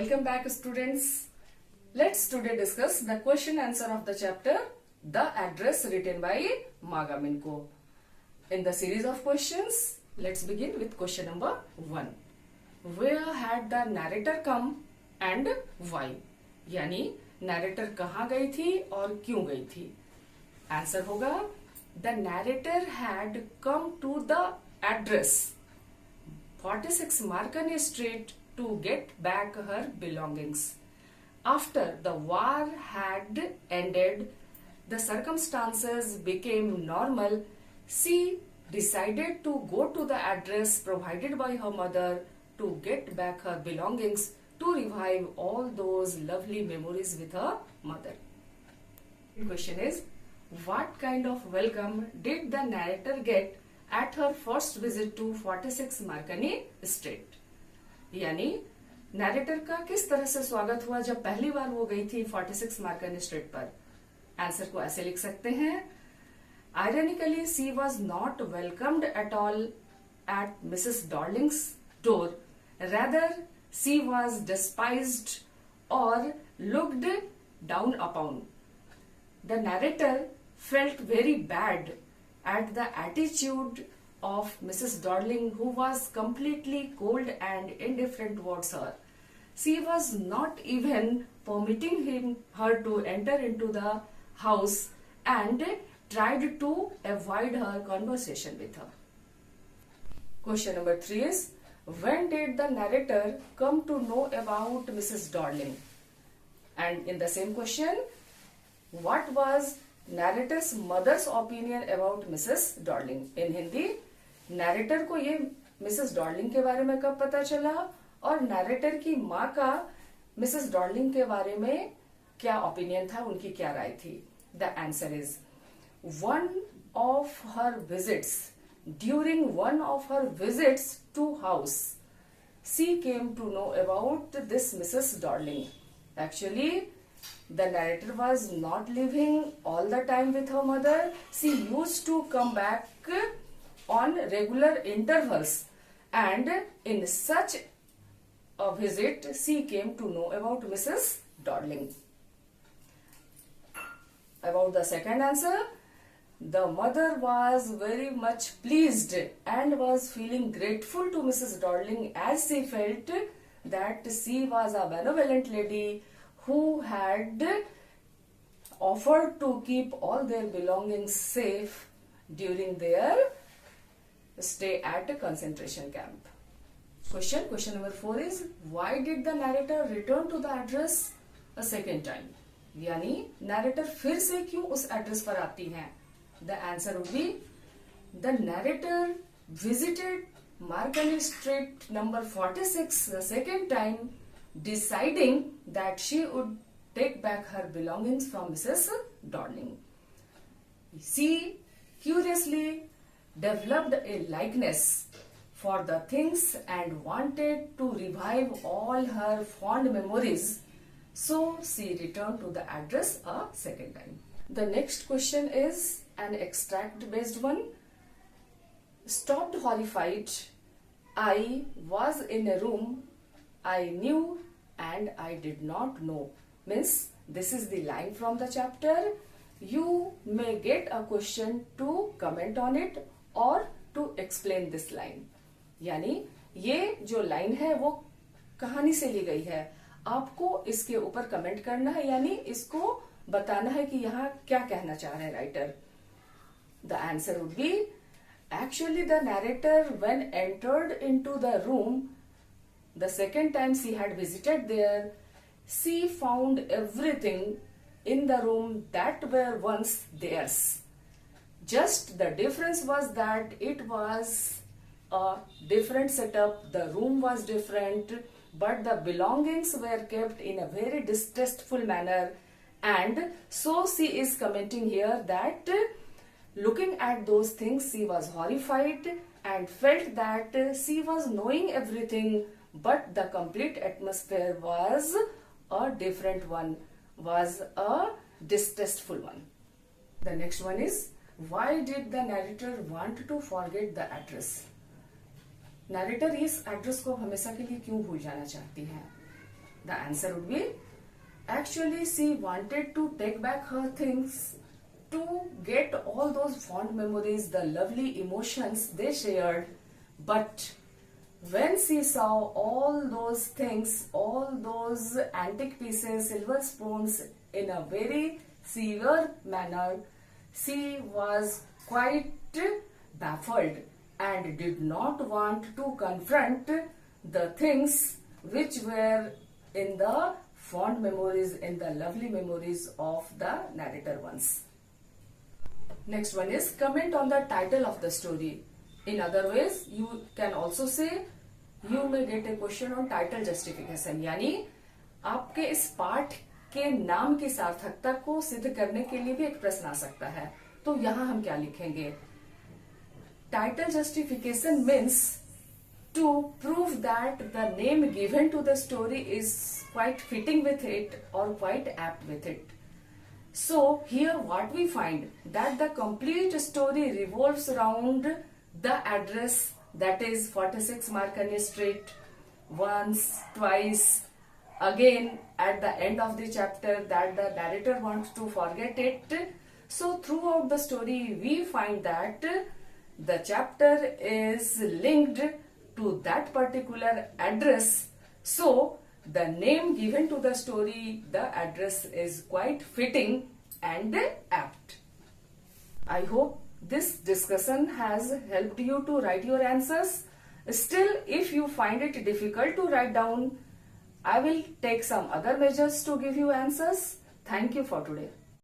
Welcome back, students. Let's today discuss the question answer of the chapter The Address, written by Maga Minko. In the series of questions, let's begin with question number 1. Where had the narrator come and why? यानी narrator कहाँ गई थी और क्यों गई थी? Answer होगा The narrator had come to the address 46 Marconi Street to get back her belongings. After the war had ended, the circumstances became normal. She decided to go to the address provided by her mother to get back her belongings, to revive all those lovely memories with her mother. The question is, what kind of welcome did the narrator get at her first visit to 46 Marconi Street? यानी narrator का किस तरह से स्वागत हुआ जब पहली बार वो गई थी 46 मार्कनी स्ट्रीट पर? आंसर को ऐसे लिख सकते हैं, ironically she was not welcomed at all at Mrs Darling's door, rather she was despised और looked down upon. The narrator felt very bad at the attitude of Mrs. Darling, who was completely cold and indifferent towards her. She was not even permitting her to enter into the house and tried to avoid her conversation with her. Question number 3 is, when did the narrator come to know about Mrs. Darling? And in the same question, what was narrator's mother's opinion about Mrs Darling? In Hindi, narrator को ये Mrs Darling के बारे में कब पता चला और narrator की माँ का मिसेस डॉर्लिंग के बारे में क्या ओपिनियन था, उनकी क्या राय थी? The answer is, one of her visits, during one of her visits to house, she came to know about this Mrs Darling. Actually the narrator was not living all the time with her mother. She used to come back on regular intervals, and in such a visit she came to know about Mrs. Darling. About the second answer, the mother was very much pleased and was feeling grateful to Mrs. Darling as she felt that she was a benevolent lady who had offered to keep all their belongings safe during their stay at a concentration camp. Question number 4 is, why did the narrator return to the address a second time? यानी narrator फिर से क्यों उस address पर आती हैं? The answer would be, the narrator visited Marconi Street number 46 the second time, deciding that she would take back her belongings from Mrs. Darling. She curiously developed a likeness for the things and wanted to revive all her fond memories, so she returned to the address a second time. The next question is an extract based one. Stopped horrified, I was in a room I knew and I did not know. Means this is the line from the chapter. You may get a question to comment on it or to explain this line. यानी ये जो line है वो कहानी से ली गई है, आपको इसके ऊपर कमेंट करना है, यानी इसको बताना है कि यहाँ क्या कहना चाह रहे हैं writer. The answer would be, actually the narrator when entered into the room the second time she had visited there, she found everything in the room that were once theirs. Just the difference was that it was a different setup, the room was different, but the belongings were kept in a very distasteful manner. And so she is commenting here that looking at those things she was horrified and felt that she was knowing everything, but the complete atmosphere was a different one, was a distasteful one. The next one is, why did the narrator want to forget the address? Narrator इस address को हमेशा के लिए क्यों भूल जाना चाहती है? The answer would be, actually she wanted to take back her things to get all those fond memories, the lovely emotions they shared. But when she saw all those things, all those antique pieces, silver spoons in a very severe manner, she was quite baffled and did not want to confront the things which were in the fond memories, in the lovely memories of the narrator ones. Next one is comment on the title of the story. In other ways, you can also say you may get a question on title justification. यानी आपके इस पाठ के नाम की सार्थकता को सिद्ध करने के लिए भी एक प्रश्न आ सकता है. तो यहाँ हम क्या लिखेंगे? Title justification means to prove that the name given to the story is quite fitting with it or quite apt with it. So here what we find, that the complete story revolves around the address, that is 46 Marconi Street, once, twice, again at the end of the chapter, that the narrator wants to forget it. So throughout the story we find that the chapter is linked to that particular address. So the name given to the story, the address is quite fitting and apt. I hope this discussion has helped you to write your answers. Still, if you find it difficult to write down, I will take some other measures to give you answers. Thank you for today.